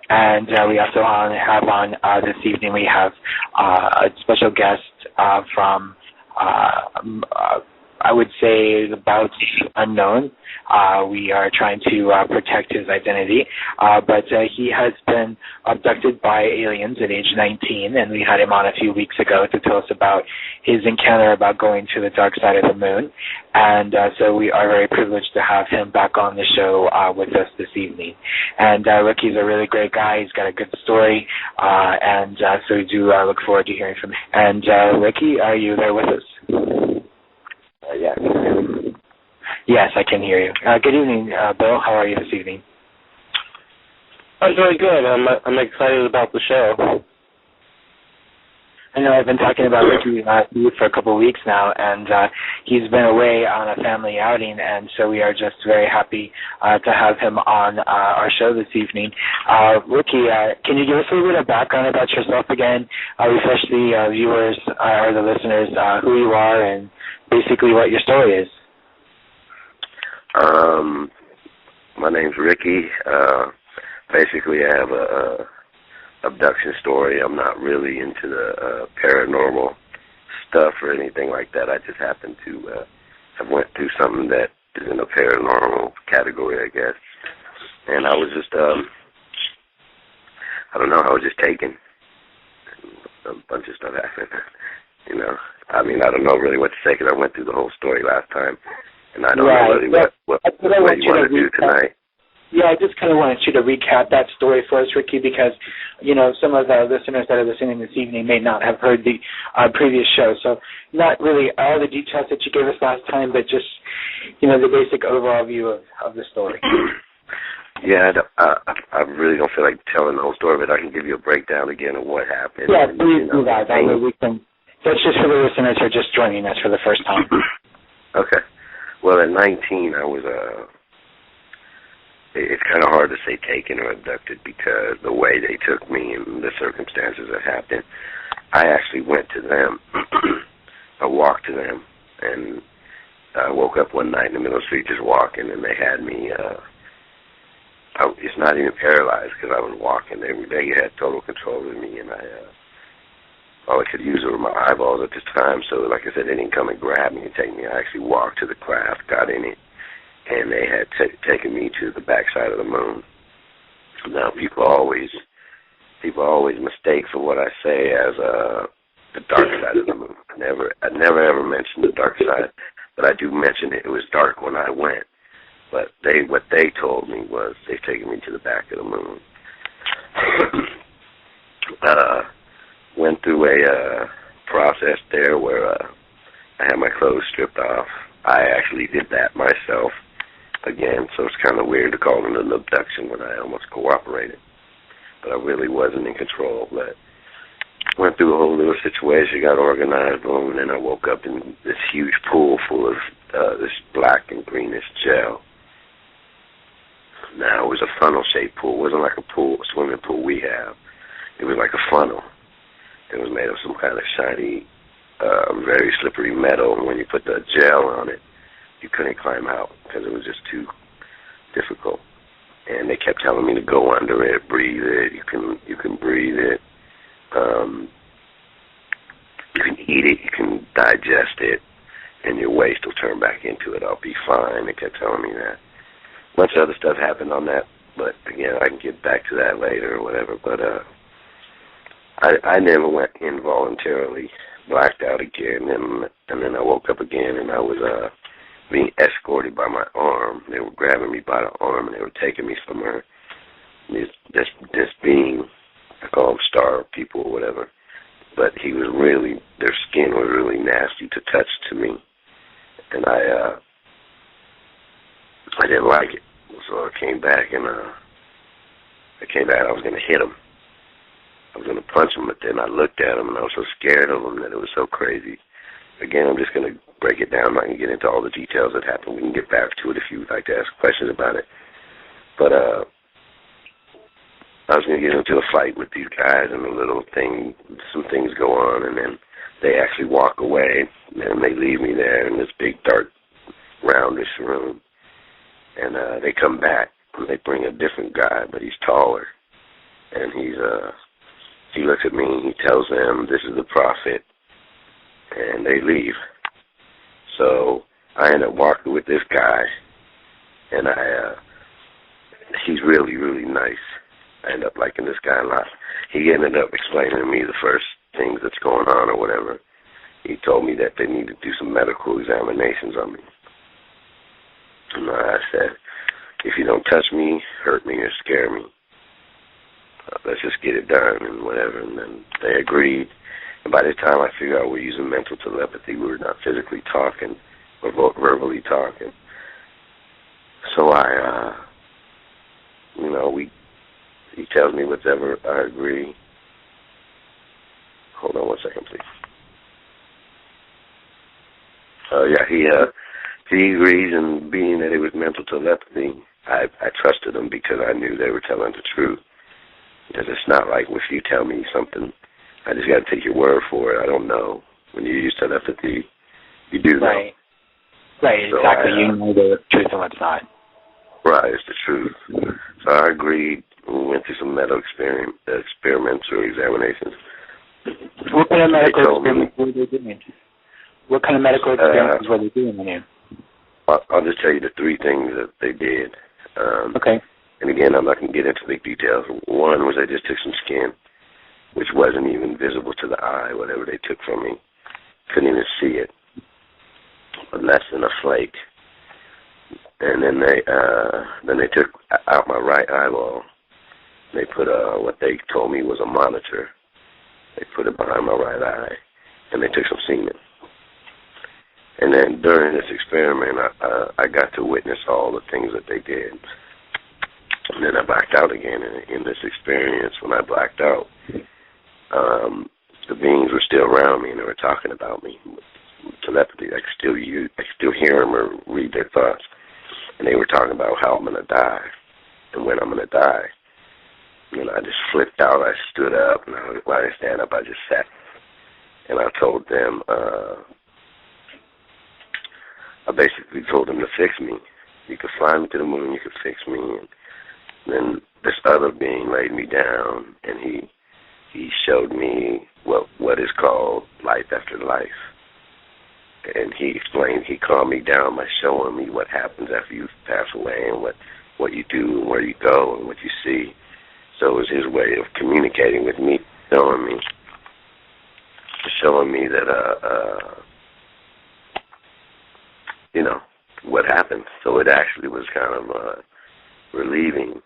And we also have on this evening, we have a special guest from, I would say, about unknown. We are trying to protect his identity, but he has been abducted by aliens at age 19, and we had him on a few weeks ago to tell us about his encounter about going to the dark side of the moon. And so we are very privileged to have him back on the show with us this evening. And Ricky's a really great guy. He's got a good story, and so we do look forward to hearing from him. And Ricky, are you there with us? Yeah. Yes, I can hear you. Good evening, Bill. How are you this evening? I'm doing good. I'm excited about the show. I know I've been talking about Ricky for a couple of weeks now, and he's been away on a family outing, and so we are just very happy to have him on our show this evening. Ricky, can you give us a little bit of background about yourself again? Refresh the viewers or the listeners who you are and basically what your story is. My name's Ricky. Basically, I have a abduction story. I'm not really into the paranormal stuff or anything like that. I just happen to have went through something that is in the paranormal category, I guess. And I was just, I don't know, I was just taken. A bunch of stuff happened, you know. I mean, I don't know really what to say because I went through the whole story last time, and I don't know really what you want to do tonight. Yeah, I just kind of wanted you to recap that story for us, Ricky, because, you know, some of the listeners that are listening this evening may not have heard the previous show. So not really all the details that you gave us last time, but just, you know, the basic overall view of the story. Yeah, I really don't feel like telling the whole story, but I can give you a breakdown again of what happened. Yeah, please do that. That way we can. That's just for the listeners who are just joining us for the first time. Okay. Well, at 19, I was it's kind of hard to say taken or abducted because the way they took me and the circumstances that happened. I actually went to them. I walked to them, and I woke up one night in the middle of the street just walking, and they had me, it's not even paralyzed because I was walking. They had total control of me, and all I could use were my eyeballs at this time. So, like I said, they didn't come and grab me and take me. I actually walked to the craft, got in it, and they had taken me to the backside of the moon. Now, people always mistake for what I say as the dark side of the moon. I never ever mentioned the dark side, but I do mention it. It was dark when I went. But what they told me was they've taken me to the back of the moon. Went through a process there where I had my clothes stripped off. I actually did that myself again, so it's kind of weird to call it an abduction when I almost cooperated. But I really wasn't in control. But went through a whole little situation, got organized, and then I woke up in this huge pool full of this black and greenish gel. Now, it was a funnel-shaped pool. It wasn't like a swimming pool we have. It was like a funnel. It was made of some kind of shiny, very slippery metal, and when you put the gel on it, you couldn't climb out because it was just too difficult. And they kept telling me to go under it, breathe it. You can breathe it. You can eat it. You can digest it, and your waste will turn back into it. I'll be fine. They kept telling me that. A bunch of other stuff happened on that, but again, I can get back to that later or whatever. But I never went involuntarily, blacked out again, and then I woke up again, and I was being escorted by my arm. They were grabbing me by the arm, and they were taking me somewhere. This being, I call them star people or whatever, but their skin was really nasty to touch to me, and I didn't like it. So I came back, and I was going to hit him. I was going to punch him, but then I looked at him, and I was so scared of him that it was so crazy. Again, I'm just going to break it down. I'm not going to get into all the details that happened. We can get back to it if you would like to ask questions about it. But I was going to get into a fight with these guys, and some things go on, and then they actually walk away, and they leave me there in this big, dark, roundish room. And they come back, and they bring a different guy, but he's taller. and he looks at me and he tells them this is the prophet, and they leave. So I end up walking with this guy, and he's really, really nice. I end up liking this guy a lot. He ended up explaining to me the first things that's going on or whatever. He told me that they need to do some medical examinations on me. And I said, if you don't touch me, hurt me, or scare me, let's just get it done and whatever. And then they agreed. And by the time I figured out we're using mental telepathy, we were not physically talking or verbally talking. So he tells me whatever, I agree. Hold on one second, please. He agrees, and being that it was mental telepathy, I trusted them because I knew they were telling the truth. Because it's not like if you tell me something, I just got to take your word for it. I don't know. When you use telepathy, you do know. Right, so exactly. You know the truth and what's not. Right, it's the truth. So I agreed. We went through some medical experiments or examinations. What kind of medical experiments were they doing? What kind of medical experiments were they doing on you? I'll just tell you the three things that they did. Okay. And again, I'm not going to get into big details. One was they just took some skin, which wasn't even visible to the eye, whatever they took from me. Couldn't even see it. Less than a flake. And then they took out my right eyeball. They put what they told me was a monitor. They put it behind my right eye, and they took some semen. And then during this experiment, I got to witness all the things that they did. And then I blacked out again in this experience. When I blacked out, the beings were still around me, and they were talking about me. Telepathy, I could still hear them or read their thoughts. And they were talking about how I'm going to die and when I'm going to die. And I just flipped out. I stood up, and when I didn't stand up, I just sat. And I told them, I basically told them to fix me. You could fly me to the moon, you could fix me. And then this other being laid me down, and he showed me what is called life after life. And he explained, he calmed me down by showing me what happens after you pass away and what you do and where you go and what you see. So it was his way of communicating with me, showing me that, what happened. So it actually was kind of relieving,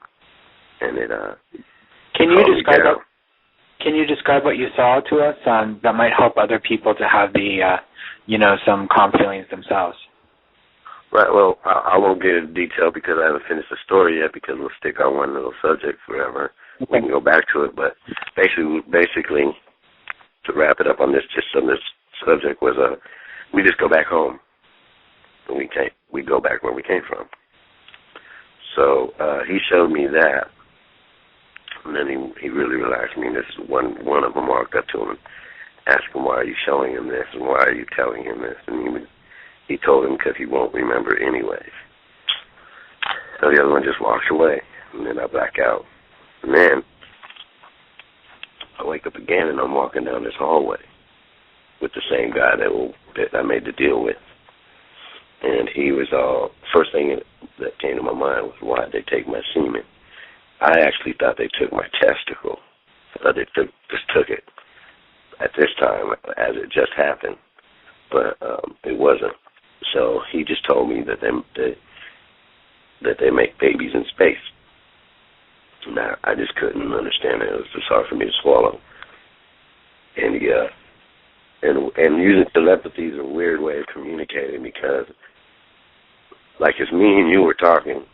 and it Can you describe what you saw to us that might help other people to have the, some calm feelings themselves? Right, well, I won't get into detail because I haven't finished the story yet because we'll stick on one little subject forever. Okay. We can go back to it, but basically, to wrap it up on this subject was we just go back home. And we go back where we came from. So he showed me that, and then he really relaxed me. And this is one of them walked up to him and asked him, why are you showing him this, and why are you telling him this? And he told him because he won't remember anyways. So the other one just walks away, and then I black out. And then I wake up again, and I'm walking down this hallway with the same guy that I made the deal with. And he was first thing that came to my mind was, why'd they take my semen? I actually thought they took my testicle. I thought they just took it at this time, as it just happened. But it wasn't. So he just told me that they make babies in space. Now, I just couldn't understand it. It was just hard for me to swallow. And and using telepathy is a weird way of communicating because, like, if me and you were talking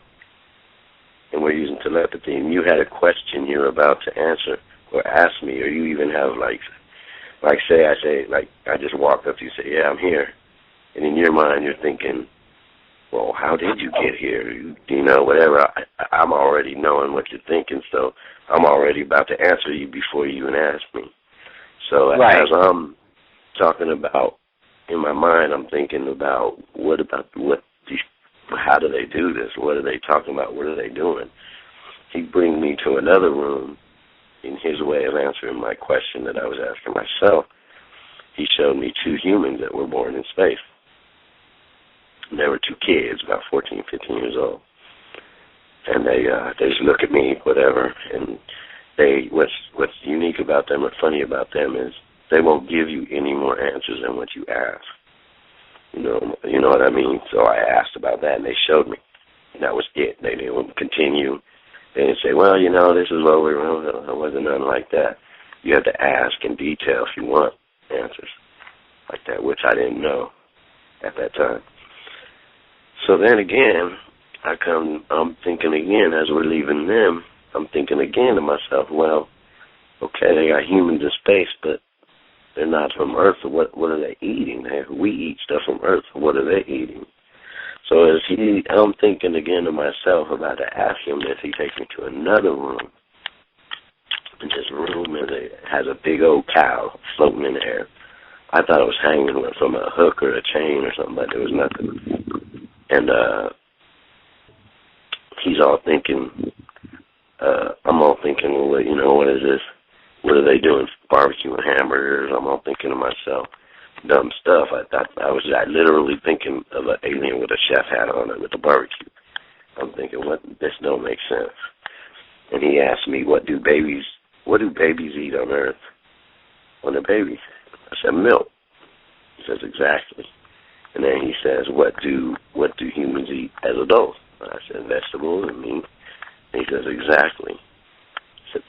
and we're using telepathy and you had a question you're about to answer or ask me, or you even have, I just walked up to you and say, yeah, I'm here. And in your mind you're thinking, well, how did you get here? Whatever. I'm already knowing what you're thinking, so I'm already about to answer you before you even ask me. So right. As I'm talking about, in my mind, I'm thinking about how do they do this? What are they talking about? What are they doing? He brings me to another room, in his way of answering my question that I was asking myself, he showed me two humans that were born in space. And they were two kids, about 14, 15 years old. And they just look at me, whatever, and what's unique about them or funny about them is they won't give you any more answers than what you ask. You know what I mean? So I asked about that, and they showed me. And that was it. They didn't continue. They didn't say, well, this is what we're doing. It wasn't nothing like that. You have to ask in detail if you want answers like that, which I didn't know at that time. So then again, I'm thinking again, as we're leaving them, I'm thinking again to myself, well, okay, they got humans in space, but they're not from Earth. So what are they eating? We eat stuff from Earth. So what are they eating? So I'm thinking again to myself about to ask him if he takes me to another room. And this room has a big old cow floating in the air. I thought it was hanging from a hook or a chain or something, but there was nothing. And he's all thinking, I'm all thinking, well, what is this? What are they doing? Barbecuing hamburgers? I'm all thinking to myself, dumb stuff. I was literally thinking of an alien with a chef hat on it with a barbecue. I'm thinking, this don't make sense. And he asked me, what do babies eat on Earth when they're babies? I said, milk. He says, exactly. And then he says, what do humans eat as adults? I said, vegetables and meat. And he says, exactly. He said,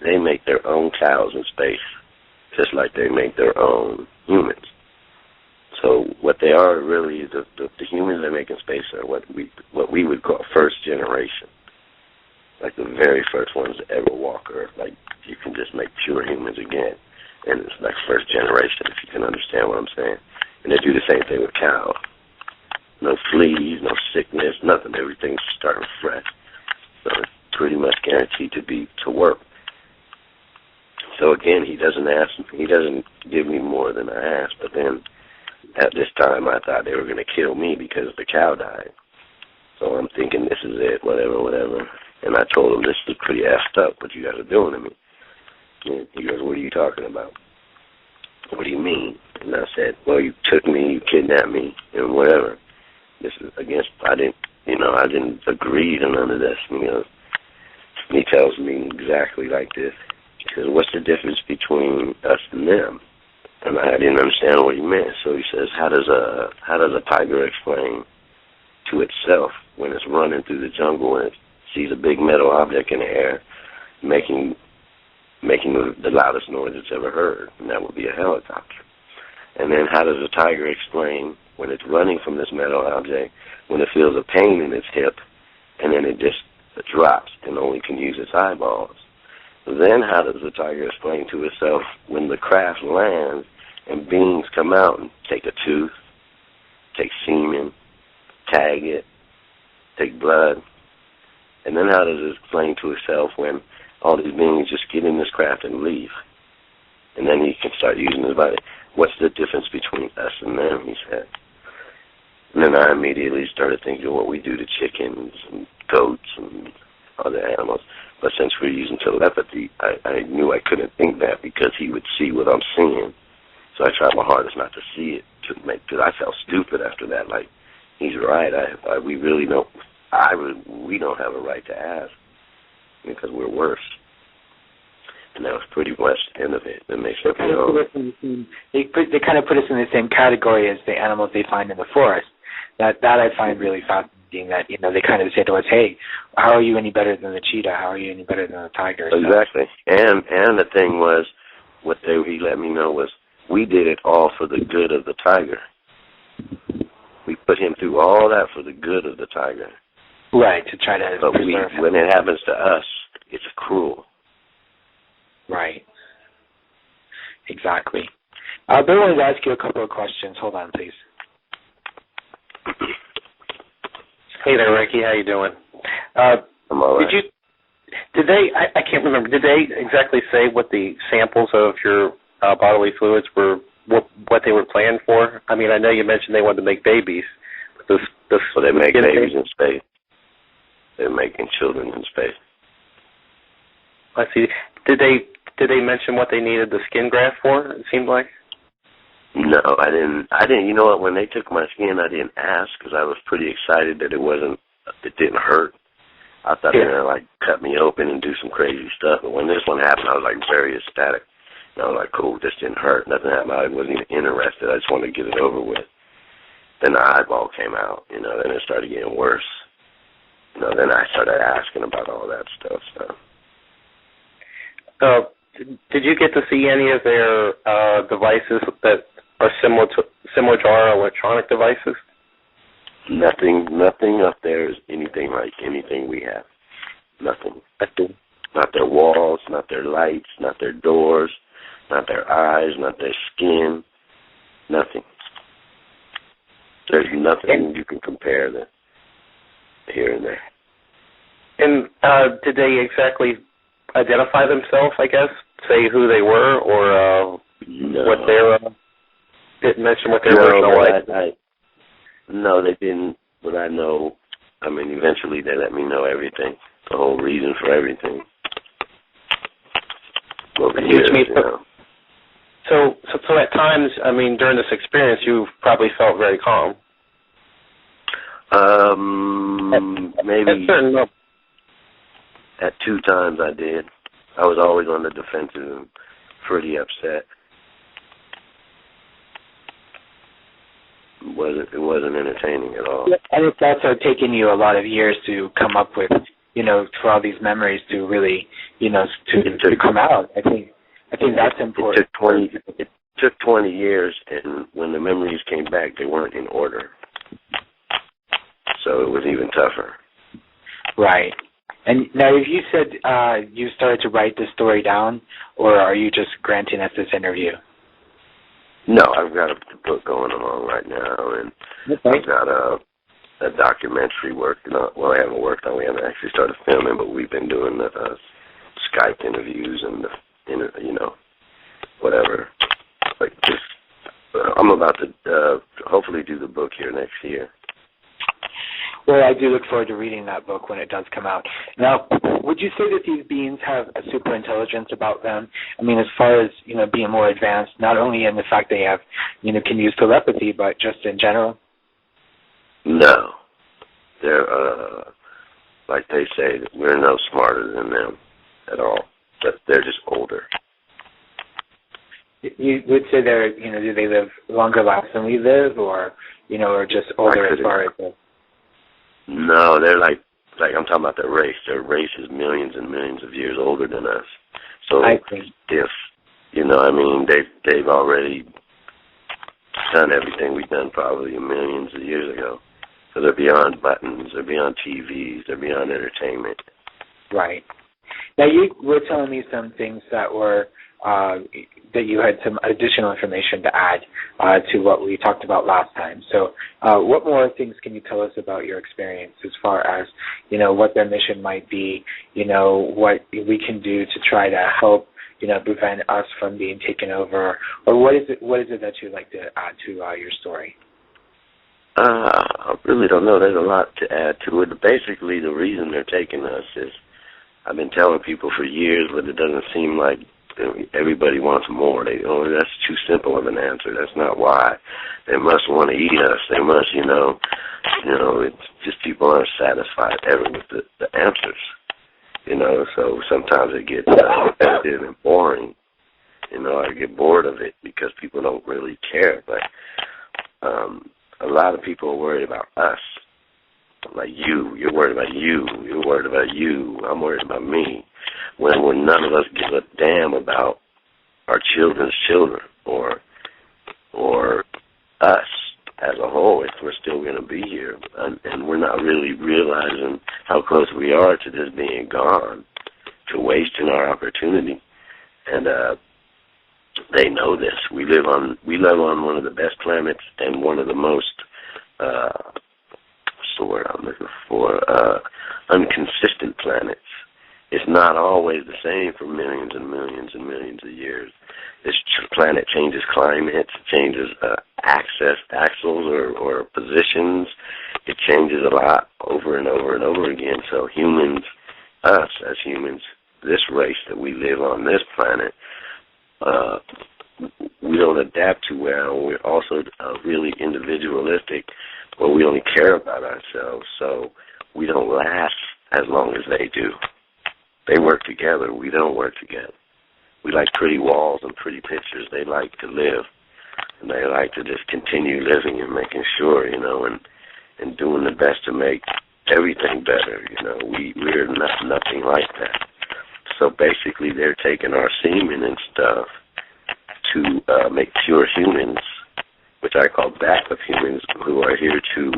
they make their own cows in space, just like they make their own humans. So what they are really, the humans they make in space are what we would call first generation. Like the very first ones to ever walk Earth. Like you can just make pure humans again. And it's like first generation, if you can understand what I'm saying. And they do the same thing with cows. No fleas, no sickness, nothing. Everything's starting fresh. So it's pretty much guaranteed to work. So again, he doesn't give me more than I asked. But then at this time, I thought they were going to kill me because the cow died. So I'm thinking, this is it, whatever. And I told him, this is pretty effed up, what you guys are doing to me. And he goes, what are you talking about? What do you mean? And I said, well, you took me, you kidnapped me, and whatever. This is against, I didn't agree to none of this. He tells me exactly like this. He says, what's the difference between us and them? And I didn't understand what he meant. So he says, how does a tiger explain to itself when it's running through the jungle and it sees a big metal object in the air making the loudest noise it's ever heard, and that would be a helicopter? And then how does a tiger explain when it's running from this metal object, when it feels a pain in its hip, and then it just drops and only can use its eyeballs? Then how does the tiger explain to itself when the craft lands and beings come out and take a tooth, take semen, tag it, take blood? And then how does it explain to itself when all these beings just get in this craft and leave? And then he can start using his body. What's the difference between us and them, he said. And then I immediately started thinking what we do to chickens and goats and other animals. But since we're using telepathy, I knew I couldn't think that because he would see what I'm seeing. So I tried my hardest not to see it, because I felt stupid after that. Like, he's right. We really don't. We don't have a right to ask because we're worse. And that was pretty much the end of it. That makes it They kind of put us in the same category as the animals they find in the forest. That I find really fascinating. That they kind of say to us, "Hey, how are you any better than the cheetah? How are you any better than the tiger?" Exactly. And the thing was, what he let me know was, we did it all for the good of the tiger. We put him through all that for the good of the tiger. Right, to try to preserve him. When it happens to us, it's cruel. Right. Exactly. Bill wanted to ask you a couple of questions. Hold on, please. Hey there, Ricky. How you doing? I'm all right. Did they? I can't remember. Did they exactly say what the samples of your bodily fluids were? What they were planned for? I mean, I know you mentioned they wanted to make babies. But so they make babies in space. They're making children in space. Let's see. Did they mention what they needed the skin graft for? It seemed like. No, I didn't. You know what? When they took my skin, I didn't ask because I was pretty excited that it didn't hurt. I thought they were gonna like cut me open and do some crazy stuff. But when this one happened, I was like very ecstatic. And I was like, cool, this didn't hurt. Nothing happened. I wasn't even interested. I just wanted to get it over with. Then the eyeball came out. Then it started getting worse. Then I started asking about all that stuff. So. Did you get to see any of their devices that are similar to our electronic devices? Nothing up there is anything like anything we have. Nothing. Not their walls, not their lights, not their doors, not their eyes, not their skin. Nothing. There's nothing you can compare that here and there. And did they exactly identify themselves, I guess? Say who they were, or what they were? Didn't mention what they were. No, they didn't. But I know. I mean, eventually they let me know everything, the whole reason for everything. Over years, So at times, I mean, during this experience, you probably felt very calm. Maybe at 2 times I did. I was always on the defensive and pretty upset. It wasn't entertaining at all. And it's also taken you a lot of years to come up with, for all these memories to really, to come out. I think that's important. It took 20 years, and when the memories came back, they weren't in order. So it was even tougher. Right. And now, if you said you started to write the story down, or are you just granting us this interview? No, I've got a book going along right now, and I've got a documentary working on. Well, I haven't worked on. We haven't actually started filming, but we've been doing the Skype interviews and whatever. Like this, I'm about to hopefully do the book here next year. Well, I do look forward to reading that book when it does come out. Now, would you say that these beings have a super intelligence about them? I mean, as far as, being more advanced, not only in the fact they have, can use telepathy, but just in general? No. They're, like they say, we're no smarter than them at all. But they're just older. You would say they're, do they live longer lives than we live, or, or just older as far as the... No, they're like I'm talking about their race. Their race is millions and millions of years older than us. So if they've already done everything we've done probably millions of years ago. So they're beyond buttons, they're beyond TVs, they're beyond entertainment. Right. Now you were telling me some things that were that you had some additional information to add to what we talked about last time. So what more things can you tell us about your experience as far as, what their mission might be, what we can do to try to help, prevent us from being taken over, or what is it that you'd like to add to your story? I really don't know. There's a lot to add to it. Basically, the reason they're taking us is I've been telling people for years, but it doesn't seem like everybody wants more. That's too simple of an answer. That's not why. They must want to eat us. They must, it's just people aren't satisfied ever with the answers. So sometimes it gets repetitive and boring. I get bored of it because people don't really care. But a lot of people are worried about us. Like you're worried about you. You're worried about you. I'm worried about me. When none of us give a damn about our children's children or us as a whole, if we're still going to be here, and we're not really realizing how close we are to this being gone, to wasting our opportunity, and they know this. We live on one of the best planets and one of the most what's the word I'm looking for? Inconsistent planets. It's not always the same for millions and millions and millions of years. This planet changes climates, changes axles or positions. It changes a lot over and over and over again. So us as humans, this race that we live on this planet, we don't adapt too well. We're also really individualistic, where we only care about ourselves, so we don't last as long as they do. They work together. We don't work together. We like pretty walls and pretty pictures. They like to live, and they like to just continue living and making sure, and doing the best to make everything better. We're nothing like that. So basically, they're taking our semen and stuff to make pure humans, which I call backup humans, who are here to,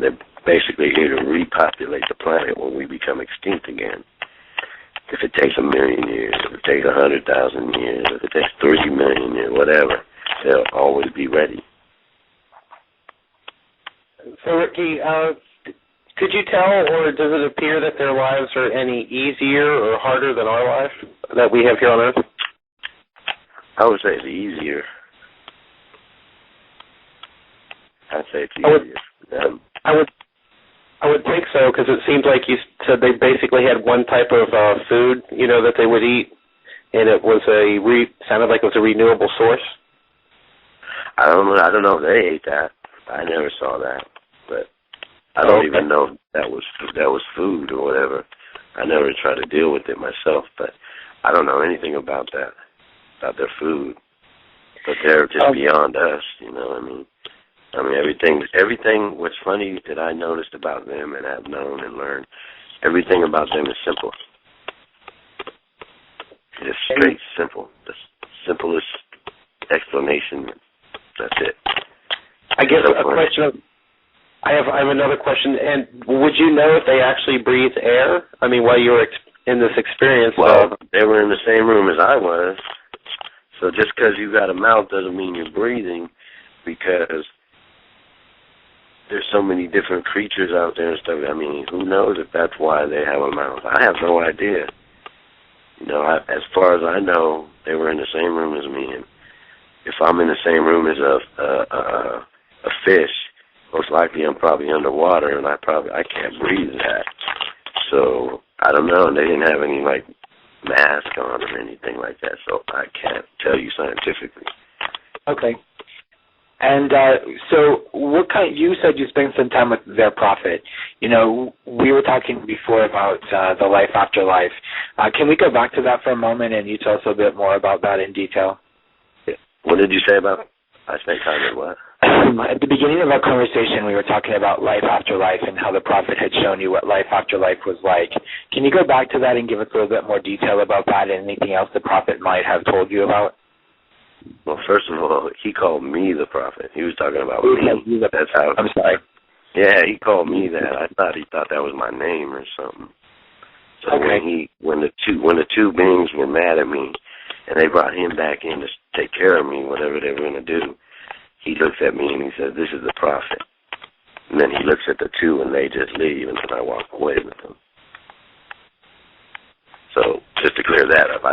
they're basically here to repopulate the planet when we become extinct again. If it takes 1 million years, if it takes 100,000 years, if it takes 30 million years, whatever, they'll always be ready. So, Ricky, could you tell, or does it appear that their lives are any easier or harder than our life that we have here on Earth? I would say it's easier. I'd say it's easier. I would think so, because it seems like you said they basically had one type of food, that they would eat, and it was sounded like it was a renewable source. I don't know if they ate that. I never saw that, but I don't even know if that was food or whatever. I never tried to deal with it myself, but I don't know anything about that, about their food. But they're just beyond us, I mean, everything, what's funny that I noticed about them and have known and learned, everything about them is simple. Just straight simple. The simplest explanation. That's it. I guess a question. I have another question. And would you know if they actually breathe air? I mean, while you were in this experience. Well, they were in the same room as I was. So just because you got a mouth doesn't mean you're breathing, because there's so many different creatures out there and stuff. I mean, who knows if that's why they have a mouth? I have no idea. As far as I know, they were in the same room as me. And if I'm in the same room as a fish, most likely I'm probably underwater, and I can't breathe that. So I don't know. They didn't have any mask on or anything like that, so I can't tell you scientifically. Okay. And so you said you spent some time with their prophet. We were talking before about the life after life. Can we go back to that for a moment, and you tell us a bit more about that in detail? What did you say about I spent time with what? At the beginning of our conversation, we were talking about life after life and how the prophet had shown you what life after life was like. Can you go back to that and give us a little bit more detail about that and anything else the prophet might have told you about? Well, first of all, he called me the prophet. He was talking about me. That's how. I'm sorry. Yeah, he called me that. I thought he thought that was my name or something. So when the two beings were mad at me, and they brought him back in to take care of me, whatever they were going to do, he looks at me and he says, "This is the prophet." And then he looks at the two, and they just leave, and then I walk away with them. So just to clear that up,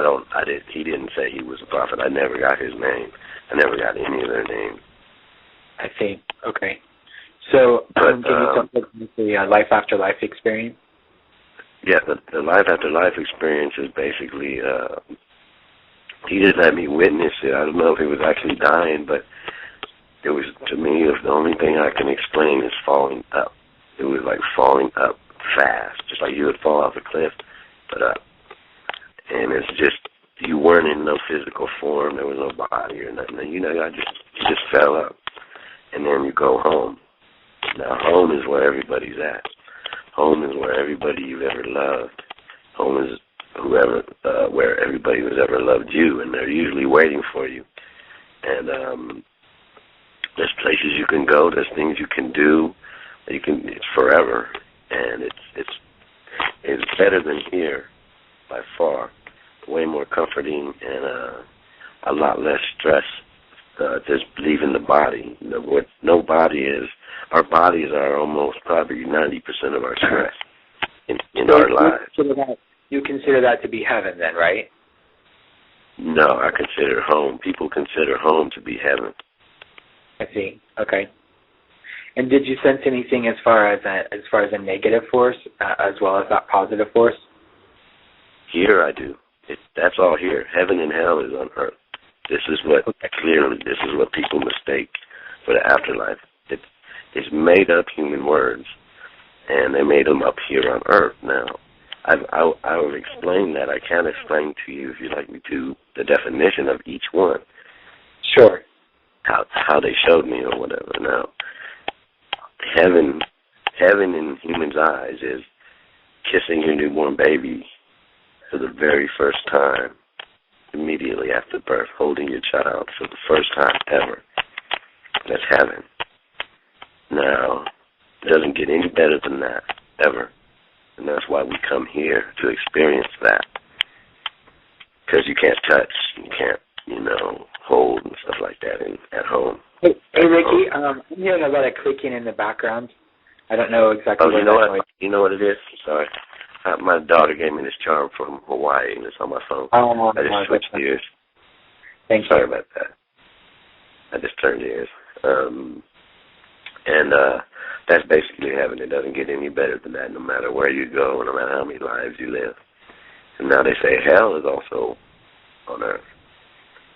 he didn't say he was a prophet. I never got his name. I never got any of their names. I see. Okay. So can you talk about the life after life experience? Yeah, the life after life experience is basically, he just let me witness it. I don't know if he was actually dying, but it was, to me, the only thing I can explain is falling up. It was like falling up fast, just like you would fall off a cliff, but up. And it's just, you weren't in no physical form. There was no body or nothing. You just fell up. And then you go home. Now, home is where everybody's at. Home is where everybody you've ever loved. Home is where everybody who's ever loved you, and they're usually waiting for you. And there's places you can go. There's things you can do. It's forever, and it's better than here by far. Way more comforting and a lot less stress. Just leaving the body. What no body is, our bodies are almost probably 90% of our stress in our lives. You consider that to be heaven then, right? No, I consider home. People consider home to be heaven. I see. Okay. And did you sense anything as far as a negative force as well as that positive force? Here I do. That's all here. Heaven and hell is on earth. This is what people mistake for the afterlife. It's made up human words, and they made them up here on earth. Now, I've explained that. I can't explain to you, if you'd like me to, the definition of each one. Sure. How they showed me or whatever. Now, heaven in humans' eyes is kissing your newborn baby for the very first time, immediately after birth, holding your child for the first time ever. That's heaven. Now, it doesn't get any better than that, ever. And that's why we come here, to experience that. Because you can't touch, you can't, hold and stuff like that at home. Hey Ricky, I'm hearing a lot of clicking in the background. I don't know exactly what that noise is. You know what it is? Sorry. My daughter gave me this charm from Hawaii, and it's on my phone. Oh, I just switched gears. Sorry about that. I just turned gears. That's basically heaven. It doesn't get any better than that, no matter where you go, no matter how many lives you live. And now they say hell is also on earth,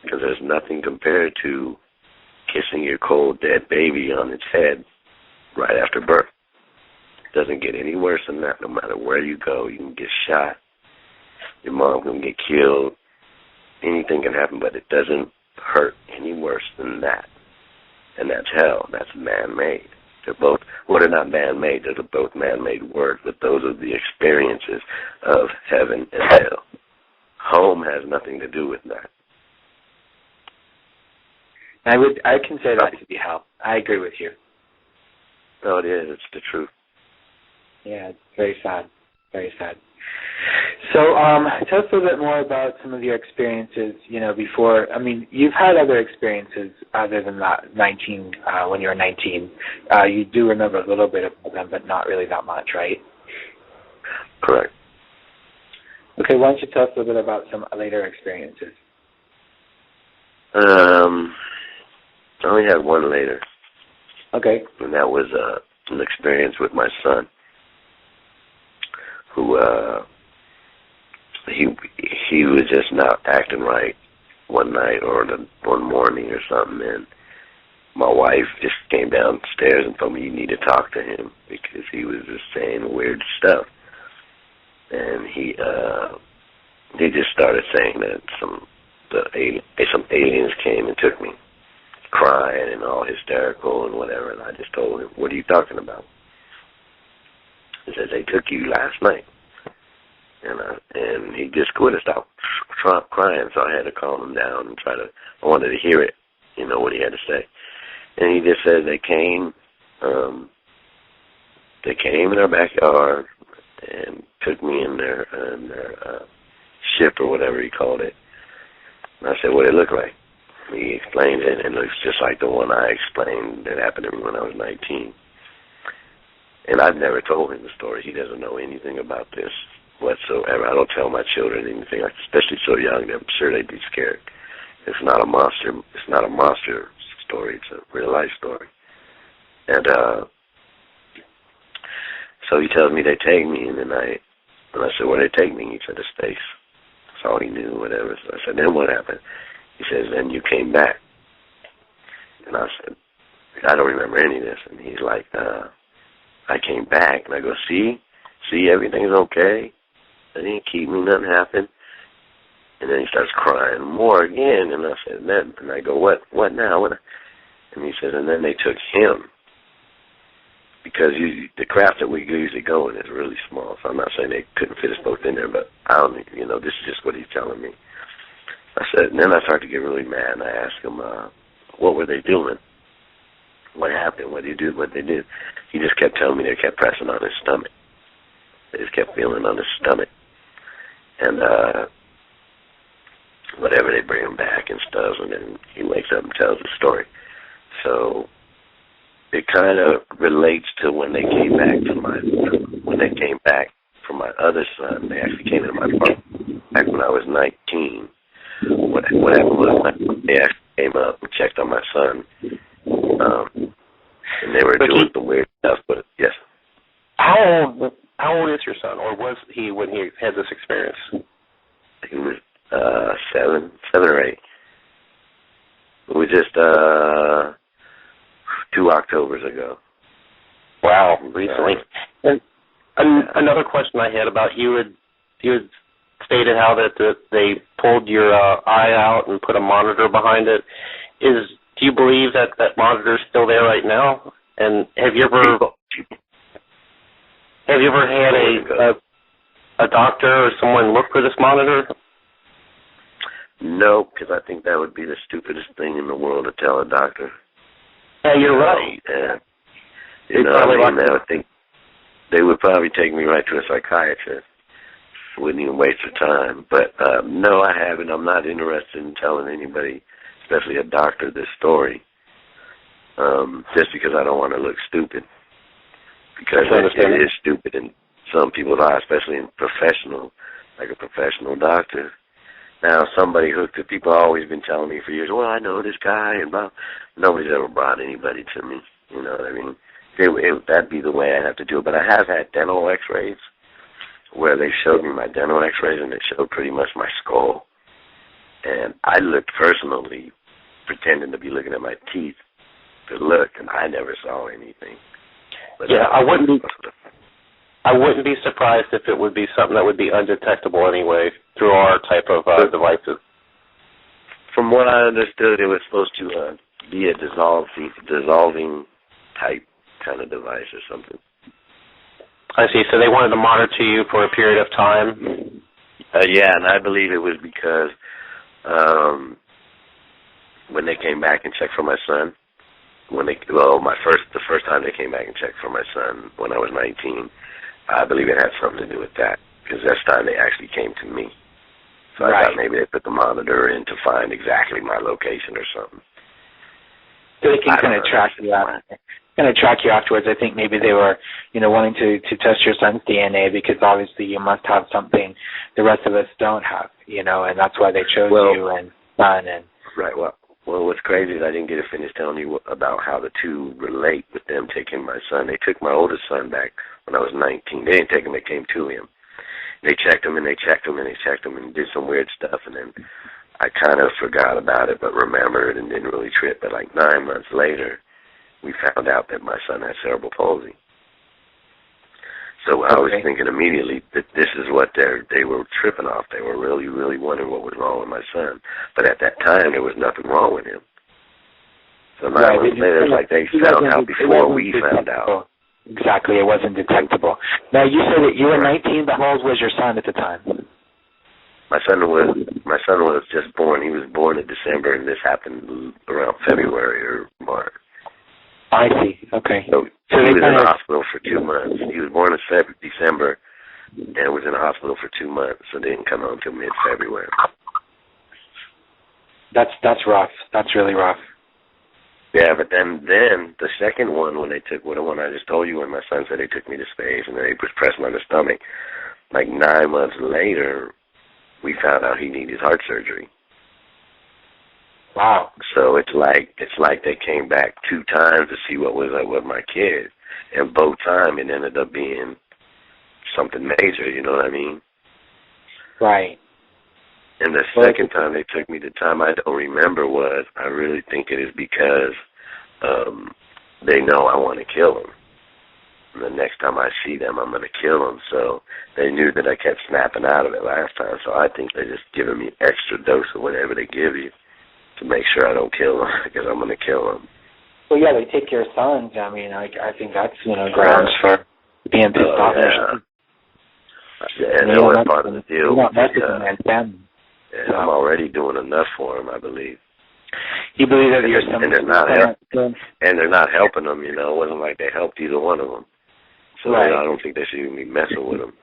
because there's nothing compared to kissing your cold, dead baby on its head right after birth. It doesn't get any worse than that. No matter where you go, you can get shot. Your mom can get killed. Anything can happen, but it doesn't hurt any worse than that. And that's hell. That's man-made. They're not man-made. They're both man-made words, but those are the experiences of heaven and hell. Home has nothing to do with that. I consider that to be hell. I agree with you. No, it is. It's the truth. Yeah, it's very sad. Very sad. So, tell us a little bit more about some of your experiences, before. I mean, you've had other experiences other than that, when you were 19. You do remember a little bit of them, but not really that much, right? Correct. Okay, why don't you tell us a little bit about some later experiences? I only had one later. Okay. And that was an experience with my son, who he was just not acting right one night or one morning or something, and my wife just came downstairs and told me, you need to talk to him, because he was just saying weird stuff. And he just started saying that some aliens came and took me, crying and all hysterical and whatever. And I just told him, what are you talking about? He said, they took you last night. And he just couldn't stop crying, so I had to calm him down and I wanted to hear it, what he had to say. And he just said they came in our backyard and took me in their ship or whatever he called it. And I said, what did it look like? He explained it, and it looks just like the one I explained that happened to me when I was 19. And I've never told him the story. He doesn't know anything about this whatsoever. I don't tell my children anything, especially so young. I'm sure they'd be scared. It's not a monster. It's not a monster story. It's a real life story. And so he tells me they take me in the night. And I said, where they take me? He said, to space. That's all he knew, whatever. So I said, then what happened? He says, then you came back. And I said, I don't remember any of this. And he's like, I came back. And I go, see, everything's okay. They didn't keep me, nothing happened. And then he starts crying more again. And I said, and I go, what now? And he says, and then they took him. Because the craft that we usually go in is really small. So I'm not saying they couldn't fit us both in there, but I don't, this is just what he's telling me. I said, and then I started to get really mad, and I asked him, what were they doing? What happened? What did you do? What they did? He just kept telling me they kept pressing on his stomach. They just kept feeling on his stomach. And whatever, they bring him back and stuff, and then he wakes up and tells the story. So it kind of relates to when they came back from my other son. They actually came into my apartment back when I was 19. What happened was they actually came up and checked on my son, and they were doing some weird stuff. But yes. How old is your son, or was he when he had this experience? I think it was 7 or 8. It was just 2 Octobers ago. Wow, recently. And another question I had about you had stated how that they pulled your eye out and put a monitor behind it. Do you believe that monitor is still there right now? And have you ever had a doctor or someone look for this monitor? No, because I think that would be the stupidest thing in the world to tell a doctor. Yeah, you're right. I would think they would probably take me right to a psychiatrist. Wouldn't even waste their time. But no, I haven't. I'm not interested in telling anybody, especially a doctor, this story. Just because I don't want to look stupid. Because it is stupid in some people's eyes, especially in like a professional doctor. Now, somebody who people have always been telling me for years, well, I know this guy, and nobody's ever brought anybody to me. You know what I mean? That'd be the way I have to do it. But I have had dental x-rays where they showed me my dental x-rays, and it showed pretty much my skull. And I looked personally, pretending to be looking at my teeth to look, and I never saw anything. But yeah, I wouldn't be surprised if it would be something that would be undetectable anyway through our type of devices. From what I understood, it was supposed to be a dissolving type kind of device or something. I see. So they wanted to monitor you for a period of time? Yeah, and I believe it was because when they came back and checked for my son, the first time they came back and checked for my son when I was 19, I believe it had something to do with that, because this time they actually came to me. So I thought maybe they put the monitor in to find exactly my location or something. So they can kind of track you out. Kind of track you afterwards. I think maybe they were, wanting to test your son's DNA, because obviously you must have something the rest of us don't have, and that's why they chose you and son and. Right. Well, what's crazy is I didn't get to finish telling you about how the two relate with them taking my son. They took my oldest son back when I was 19. They didn't take him. They came to him. They checked him, and they checked him, and they checked him, and did some weird stuff, and then I kind of forgot about it but remembered and didn't really trip. But like 9 months later, we found out that my son had cerebral palsy. So I was thinking immediately that this is what they were tripping off. They were really, really wondering what was wrong with my son. But at that time, there was nothing wrong with him. So 9 months later, it's like they found out before we found out. Exactly, it wasn't detectable. Now, you said that you were 19, but how old was your son at the time? My son was just born. He was born in December, and this happened around February or March. I see. Okay. So he was in the hospital for 2 months. He was born in December and was in the hospital for 2 months, so didn't come home until mid-February. That's rough. That's really rough. Yeah, but then the second one, when they took the one I just told you, when my son said they took me to space and they pressed me on the stomach, like 9 months later, we found out he needed heart surgery. Wow. So it's like they came back 2 times to see what was up with my kid, and both times it ended up being something major. You know what I mean? Right. And the second time they took me, the time I don't remember was, I really think it is because they know I want to kill them. And the next time I see them, I'm going to kill them. So they knew that I kept snapping out of it last time. So I think they're just giving me extra dose of whatever they give you to make sure I don't kill them, because I'm going to kill them. Well, yeah, they take your sons. I mean, I think that's, grounds for being pissed off. Yeah, and that was part of the deal. So I'm already doing enough for them, I believe. You believe that your sons... And they're not helping them, It wasn't like they helped either one of them. So I don't think they should even be messing with them.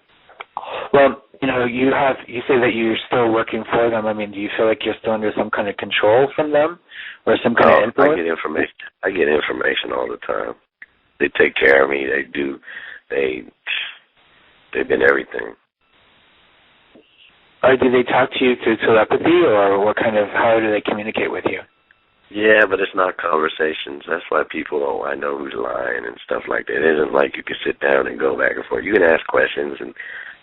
Well, you say that you're still working for them. I mean, do you feel like you're still under some kind of control from them, or some kind of influence? I get information all the time. They take care of me. They do. They've been everything. Or do they talk to you through telepathy, or how do they communicate with you? Yeah, but it's not conversations. That's why people, I know who's lying and stuff like that. It isn't like you can sit down and go back and forth. You can ask questions and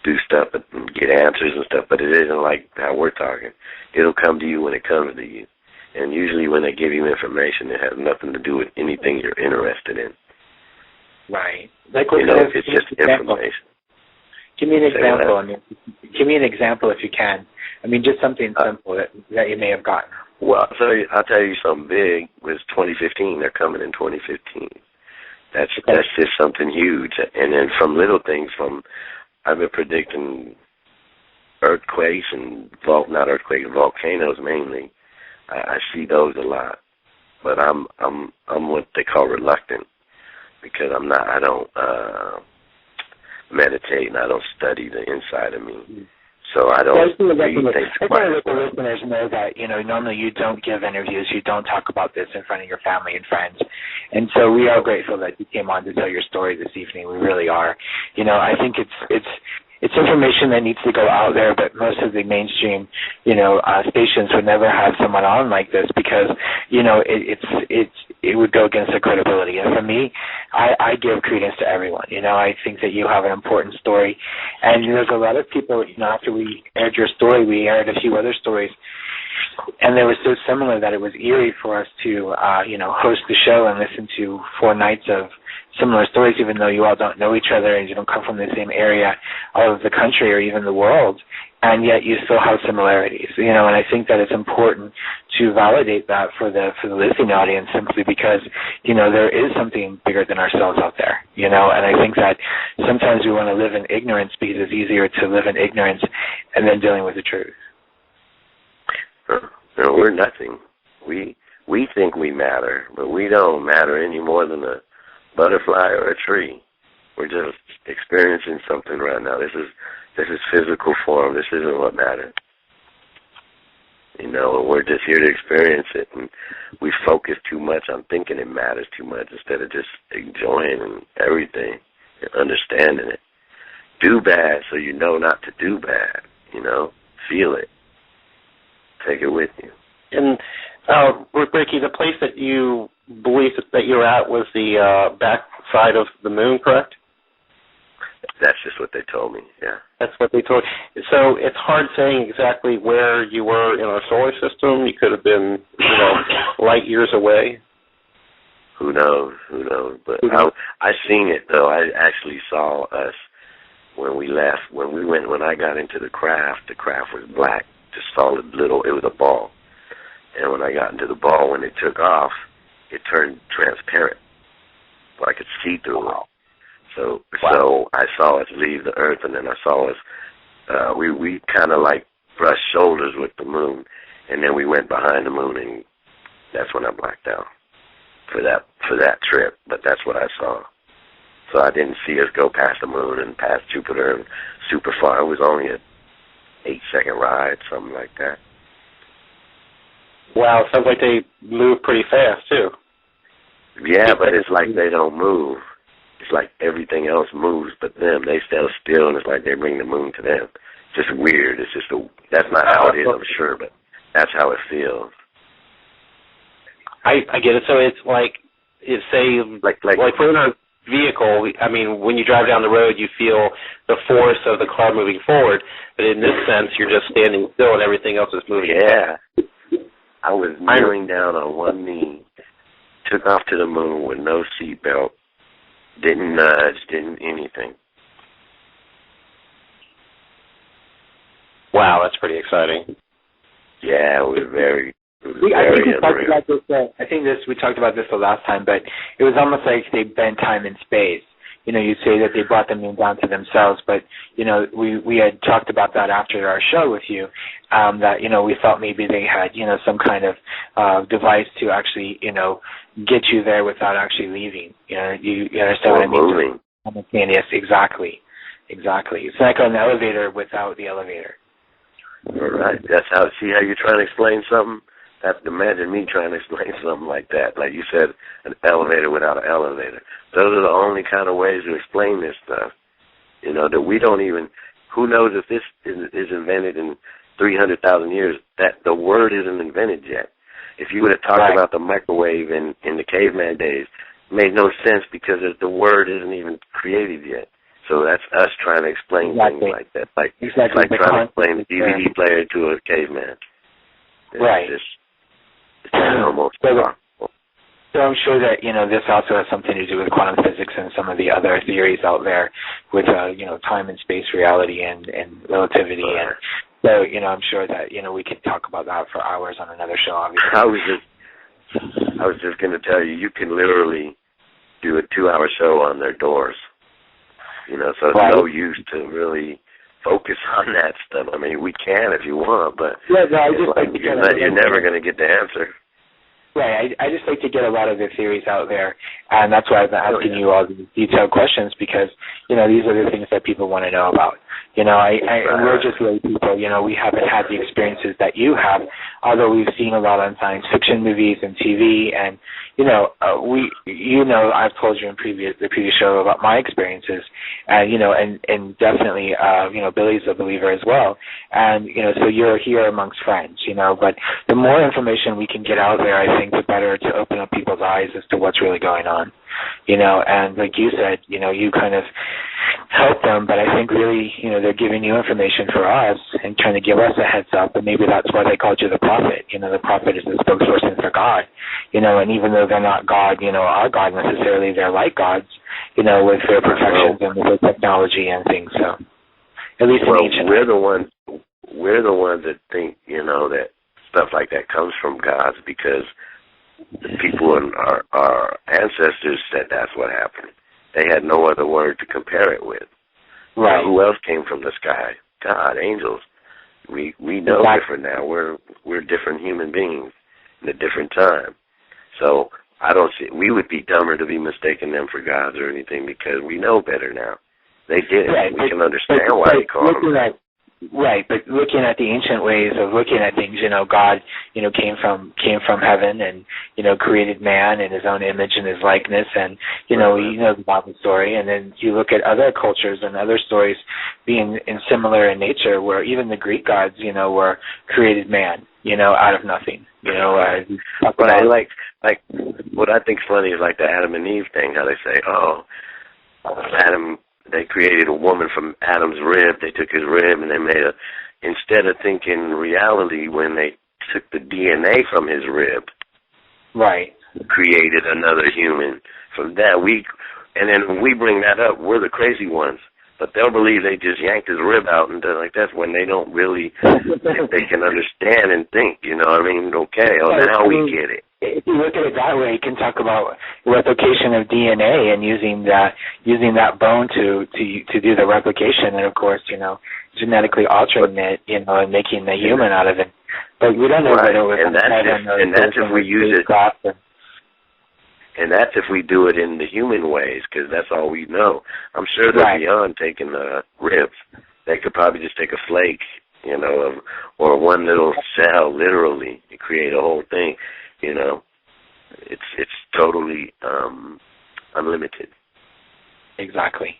do stuff and get answers and stuff, but it isn't like how we're talking. It'll come to you when it comes to you. And usually when they give you information, it has nothing to do with anything you're interested in. Right. Like, it's just information. Give me an example. Give me an example if you can. I mean, just something simple that you may have gotten. Well, I'll tell you something big. It was 2015. They're coming in 2015. That's just something huge. And then from little things, I've been predicting earthquakes and volcanoes mainly. I see those a lot, but I'm what they call reluctant, because I don't meditate and I don't study the inside of me. So I don't read things quite as well. Listeners know that, normally you don't give interviews, you don't talk about this in front of your family and friends. And so we are grateful that you came on to tell your story this evening. We really are. I think it's information that needs to go out there, but most of the mainstream, stations would never have someone on like this because, it would go against their credibility. And for me, I give credence to everyone. I think that you have an important story. And there's a lot of people, after we aired your story, we aired a few other stories, and they were so similar that it was eerie for us to, host the show and listen to 4 nights of similar stories, even though you all don't know each other and you don't come from the same area of the country or even the world, and yet you still have similarities. And I think that it's important to validate that for the listening audience, simply because, there is something bigger than ourselves out there, and I think that sometimes we want to live in ignorance because it's easier to live in ignorance and then dealing with the truth. No, we're nothing. We think we matter, but we don't matter any more than a butterfly or a tree. We're just experiencing something right now. This is physical form. This isn't what matters. We're just here to experience it, and we focus too much on thinking it matters too much instead of just enjoying everything and understanding it. Do bad so you know not to do bad. Feel it. Take it with you. And Ricky, the place that you believe that you're at was the back side of the moon, correct? That's just what they told me, yeah. That's what they told you. So it's hard saying exactly where you were in our solar system. You could have been, light years away. Who knows? But I seen it, though. I actually saw us when we left. When I got into the craft was black, just solid little, it was a ball. And when I got into the ball, when it took off, it turned transparent, so I could see through it. So I saw us leave the Earth, and then I saw us. We kind of like brushed shoulders with the moon, and then we went behind the moon, and that's when I blacked out for that trip. But that's what I saw. So I didn't see us go past the moon and past Jupiter and super far. It was only a 8-second ride, something like that. Wow, sounds like they move pretty fast, too. Yeah, but it's like they don't move. It's like everything else moves but them. They stand still, and it's like they bring the moon to them. It's just weird. It's just that's not how it is, I'm sure, but that's how it feels. I get it. So it's like we're in a vehicle. I mean, when you drive down the road, you feel the force of the car moving forward, but in this sense, you're just standing still and everything else is moving. Yeah. I was kneeling down on one knee, took off to the moon with no seatbelt, didn't nudge, didn't anything. Wow, that's pretty exciting. Yeah, it was very I think we talked about this the last time, but it was almost like they bent time and space. You'd say that they brought the moon down to themselves, but, we had talked about that after our show with you, that, we thought maybe they had, some kind of device to actually, get you there without actually leaving. You understand what I mean? Moving. Simultaneous, exactly. It's like an elevator without the elevator. All right. See how you're trying to explain something? Imagine me trying to explain something like that. Like you said, an elevator without an elevator. Those are the only kind of ways to explain this stuff. That we don't even, who knows if this is invented in 300,000 years, that the word isn't invented yet. If you would have talked about the microwave in the caveman days, it made no sense because the word isn't even created yet. So that's us trying to explain things like that. Like trying to explain a DVD player to a caveman. It's almost impossible. So I'm sure that, this also has something to do with quantum physics and some of the other theories out there with, time and space reality and relativity. And so, I'm sure that, we could talk about that for hours on another show, obviously. I was just going to tell you, you can literally do a 2-hour show on their doors. So it's no use to really focus on that stuff. I mean, we can if you want, but you're never going to get the answer. Right. I just like to get a lot of the theories out there, and that's why I've been asking you all these detailed questions, because, these are the things that people want to know about. We're just really people. We haven't had the experiences that you have, although we've seen a lot on science fiction movies and TV, and, I've told you in the previous show about my experiences, and, and definitely, Billy's a believer as well, and, so you're here amongst friends, but the more information we can get out there, I think the better to open up people's eyes as to what's really going on, and like you said, you kind of help them, but I think really, they're giving you information for us and trying to give us a heads up, and maybe that's why they called you the prophet. The prophet is the spokesperson for God, and even though they're not God, our God necessarily, they're like gods, with their perfections and with their technology and things, so at least in ancient. We're the ones that think, that stuff like that comes from gods, because the people in our ancestors said that's what happened. They had no other word to compare it with. Right. Who else came from the sky? God, angels. We know different now. We're different human beings in a different time. So I don't see. We would be dumber to be mistaking them for gods or anything, because we know better now. They did. Right. We can understand why they call them that. Right, but looking at the ancient ways of looking at things, God, came from heaven and, created man in his own image and his likeness, and, you know the Bible story, and then you look at other cultures and other stories being similar in nature, where even the Greek gods, were created man, out of nothing, Right, like what I think's funny is like the Adam and Eve thing, how they say, Adam, they created a woman from Adam's rib. They took his rib and they made instead of thinking reality, when they took the DNA from his rib, right, created another human. From that, and then when we bring that up, we're the crazy ones. But they'll believe they just yanked his rib out, and they're like, that's when they don't really, if they can understand and think, okay, now we get it. If you look at it that way, you can talk about replication of DNA and using that bone to do the replication, and of course, genetically altering it, and making a human out of it. But we don't know whether it was and that's if we use it. And that's if we do it in the human ways, because that's all we know. I'm sure they're beyond taking ribs. They could probably just take a flake, or one little cell, literally, and create a whole thing. It's totally unlimited. Exactly.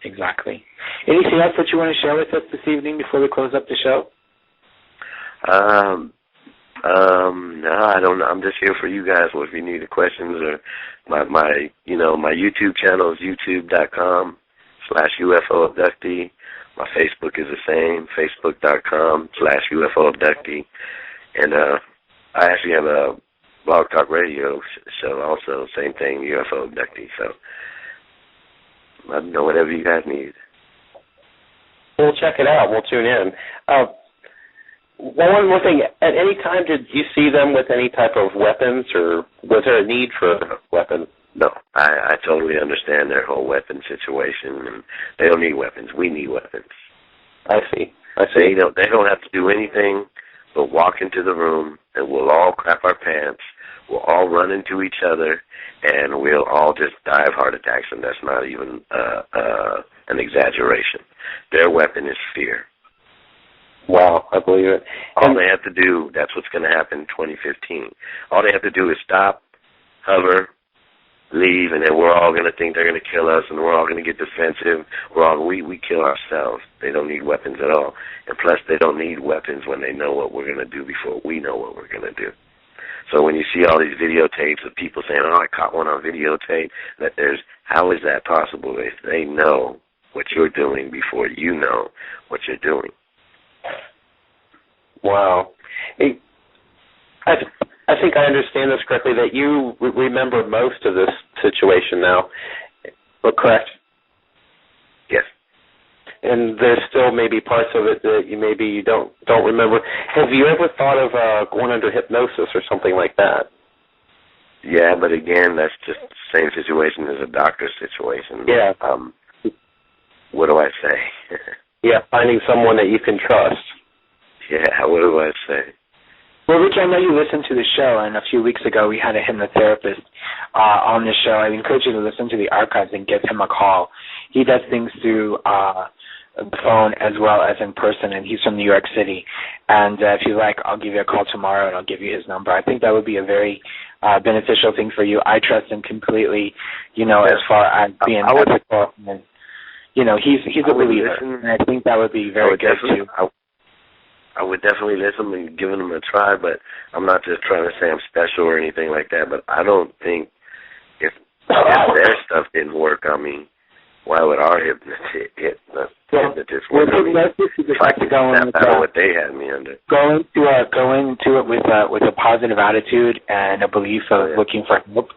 Anything else that you want to share with us this evening before we close up the show? No, I don't know. I'm just here for you guys. Well, if you need questions, or my YouTube channel is youtube.com/UFO abductee. My Facebook is the same, facebook.com/UFO abductee. And I actually have a Blog Talk Radio show also, same thing, UFO abductee. So I don't know, whatever you guys need. We'll check it out. We'll tune in. One more thing. At any time, did you see them with any type of weapons, or was there a need for a weapon? No, I totally understand their whole weapon situation, and they don't need weapons. We need weapons. I see. They don't have to do anything but walk into the room, and we'll all crap our pants. We'll all run into each other, and we'll all just die of heart attacks, and that's not even an exaggeration. Their weapon is fear. Wow, I believe it. All they have to do, that's what's going to happen in 2015. All they have to do is stop, hover, leave, and then we're all going to think they're going to kill us, and we're all going to get defensive. We kill ourselves. They don't need weapons at all. And plus, they don't need weapons when they know what we're going to do before we know what we're going to do. So when you see all these videotapes of people saying, I caught one on videotape, how is that possible if they know what you're doing before you know what you're doing. Wow. I think I understand this correctly, that you remember most of this situation now, correct? Yes. And there's still maybe parts of it that you don't remember. Have you ever thought of going under hypnosis or something like that? Yeah, but again, that's just the same situation as a doctor situation. Yeah. What do I say? Yeah, finding someone that you can trust. Yeah, what do I say? Well, Ricky, I know you listened to the show, and a few weeks ago we had a hypnotherapist on the show. I encourage you to listen to the archives and give him a call. He does things through the phone as well as in person, and he's from New York City. And if you like, I'll give you a call tomorrow, and I'll give you his number. I think that would be a very beneficial thing for you. I trust him completely, as far as being ethical. And, he's a believer, and I think that would be very good, too. I would definitely listen and give them a try, but I'm not just trying to say I'm special or anything like that, but I don't think if their stuff didn't work on me, why would our hypnotist work on me? That's what they had me under. Go into it with a positive attitude and a belief of looking for help,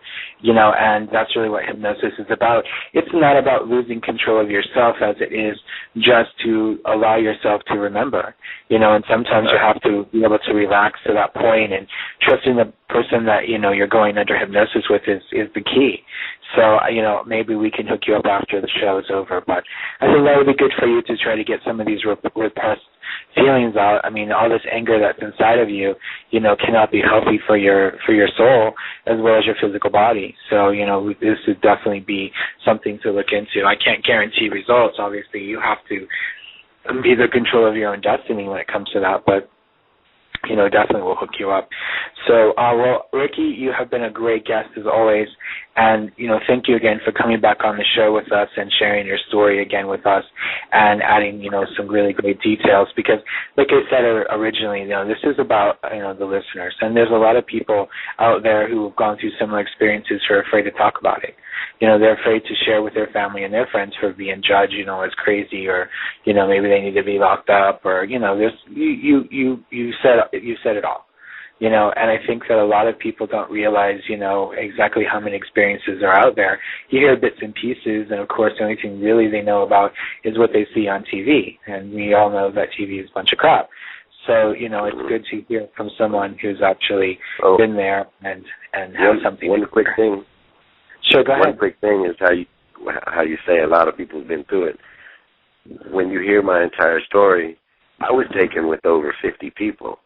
and that's really what hypnosis is about. It's not about losing control of yourself as it is just to allow yourself to remember, and sometimes you have to be able to relax to that point, and trusting the person that, you're going under hypnosis with is the key. So, maybe we can hook you up after the show is over, but I think that would be good for you to try to get some of these repressed feelings out. I mean, all this anger that's inside of you, cannot be healthy for your soul as well as your physical body. So, this would definitely be something to look into. I can't guarantee results. Obviously, you have to be the control of your own destiny when it comes to that, but definitely will hook you up. So, Ricky, you have been a great guest as always, and, thank you again for coming back on the show with us and sharing your story again with us and adding, some really great details because, like I said originally, this is about, the listeners, and there's a lot of people out there who have gone through similar experiences who are afraid to talk about it. They're afraid to share with their family and their friends for being judged, as crazy, or, maybe they need to be locked up, or, there's, you said it all, and I think that a lot of people don't realize, exactly how many experiences are out there. You hear bits and pieces, and of course the only thing really they know about is what they see on TV, and we all know that TV is a bunch of crap. So, it's good to hear from someone who's actually been there and have something. One quick thing. Sure, go ahead. One quick thing is how you say a lot of people have been through it. When you hear my entire story, I was taken with over 50 people.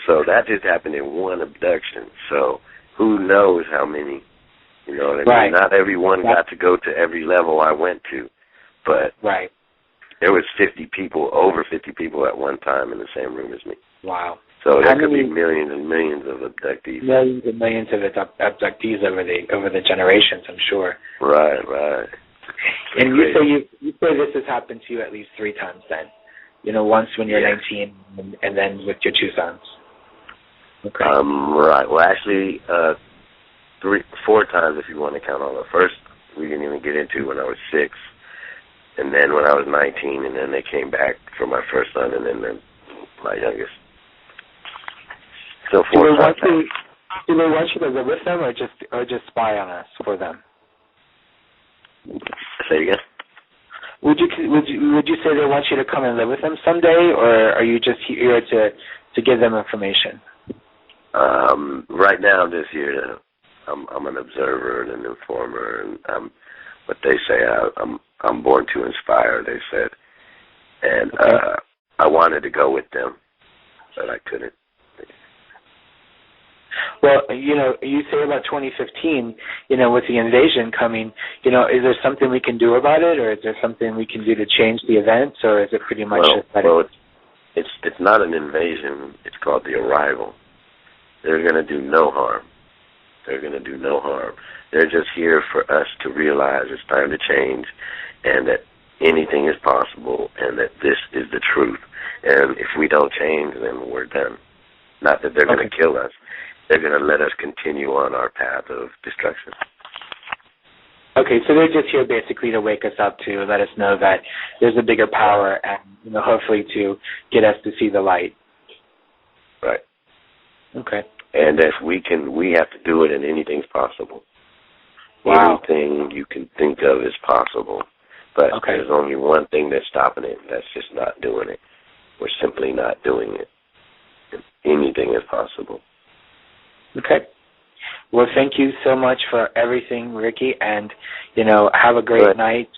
So that just happened in one abduction. So who knows how many, you know what I mean? Right. Not everyone got to go to every level I went to, but there was 50 people, over 50 people at one time in the same room as me. Wow. So there could be millions and millions of abductees. Millions and millions of abductees over the generations, I'm sure. Right. And you say this has happened to you at least 3 times then? Once when you're 19 and then with your 2 sons. Okay. Right. Well, actually, 4 times if you want to count all the first we didn't even get into when I was 6, and then when I was 19, and then they came back for my first son, and then my youngest. So 4 times. Do they want you to live with them, or just spy on us for them? Say again. Would you say they want you to come and live with them someday, or are you just here to give them information? Right now, this year, I'm an observer and an informer, and what they say, I'm born to inspire. They said, and I wanted to go with them, but I couldn't. Well, you say about 2015, with the invasion coming, is there something we can do about it, or is there something we can do to change the events, or is it pretty much it's not an invasion. It's called the arrival. They're going to do no harm. They're just here for us to realize it's time to change, and that anything is possible, and that this is the truth. And if we don't change, then we're done. Not that they're going to kill us. They're going to let us continue on our path of destruction. Okay, so they're just here basically to wake us up, to let us know that there's a bigger power, and hopefully to get us to see the light. Right. Okay. And if we have to do it, and anything's possible. Wow. Anything you can think of is possible. But there's only one thing that's stopping it. That's just not doing it. We're simply not doing it. Anything is possible. Okay. Well, thank you so much for everything, Ricky, and, have a great night.